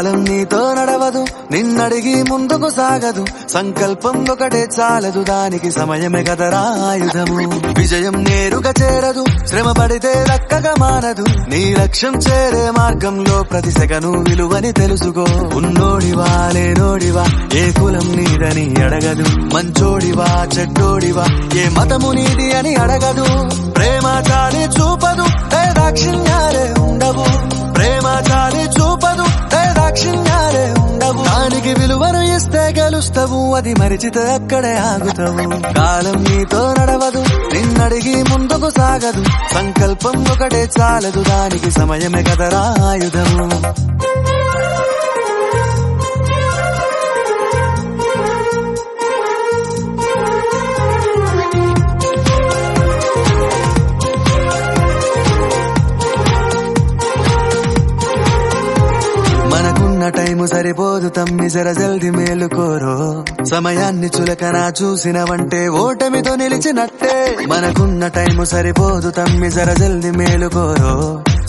కాలం నీతో నడవదు, నిన్నడిగి ముందుకు సాగదు. సంకల్పం ఒకటే చాలదు, దానికి సమయమే కదరా ఆయుధము. విజయం నేరుగా చేరదు, శ్రమ పడితే దక్కగా మానదు. నీ లక్ష్యం చేరే మార్గంలో ప్రతి సెకను విలువని తెలుసుకో. ఉన్నోడివా లేనోడివా, ఏ కులం నీదని అడగదు. మంచోడివా చెడ్డోడివా, ఏ మతము నీది అని అడగదు. ప్రేమ చాలి చూపదు, దాక్షిణ్యాలే ఉండవు. ప్రేమ చాలి చూపదు, దాక్షిణ్యాలే ఉండవు. దానికి విలువను ఇస్తే గెలుస్తావు, అది మరిచితే అక్కడే ఆగుతావు. కాలం నీతో నడవదు, నిన్నడిగి ముందుకు సాగదు. సంకల్పం ఒకటే చాలదు, దానికి సమయమే కదరా ఆయుధము. మనకున్న టైము సరిపోదు తమ్మి, జర జల్ది మేలుకోరో. సమయాన్ని చులకన చూసినవంటే ఓటమితో నిలిచినట్టే. మనకున్న టైము సరిపోదు తమ్మి, జర జల్ది మేలుకోరో.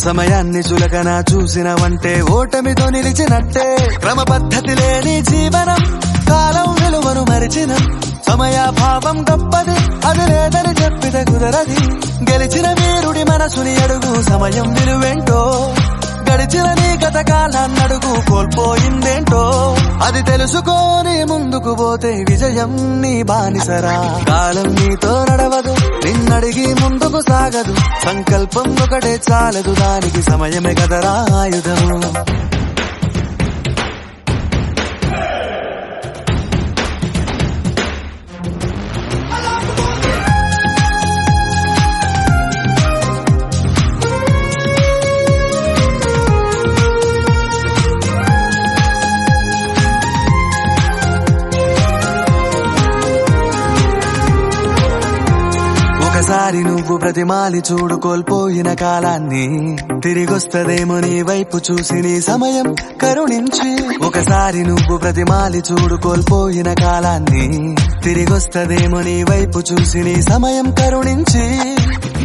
సమయాన్ని చులకన చూసినవంటే ఓటమితో నిలిచినట్టే. క్రమ పద్ధతి లేని జీవనం, కాలం విలువను మరిచిన. సమయాభావం గొప్పది, అది లేదని చెప్పితే కుదరది. గెలిచిన వీరుడి మనసుని అడుగు, సమయం విలువేంటో. గడిచిన నీ గత కాలాన్నడుగు, కోల్పోయిందేంటో. అది తెలుసుకోని ముందుకు పోతే విజయం నీ బానిసరా. కాలం నీతో నడవదు, నిన్నడిగి ముందుకు సాగదు. సంకల్పం ఒకటే చాలదు, దానికి సమయమే కదరా ఆయుధము. ఒకసారి నువ్వు ప్రతిమాలి చూడు కోల్పోయిన కాలాన్ని. తిరిగొస్తదేమో నీ వైపు చూసి నీ సమయం కరుణించి. ఒకసారి నువ్వు ప్రతిమాలి చూడు కోల్పోయిన కాలాన్ని. తిరిగొస్తదేమో నీ వైపు చూసి నీ సమయం కరుణించి.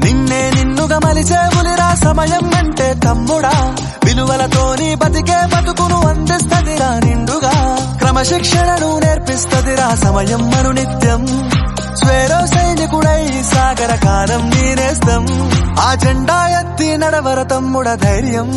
నిన్నే నిన్నుగా మలిచేవులిరా సమయం అంటే తమ్ముడా. విలువలతోని బతికే బతుకును అందిస్తదిరా నిండుగా. క్రమశిక్షణను నేర్పిస్తదిరా సమయం మను నిత్యం. స్వేరో సైనికుడై సాగర కాలం నేనేస్తం. ఆ జెండా ఎత్తి నడవర తమ్ముడ ధైర్యం.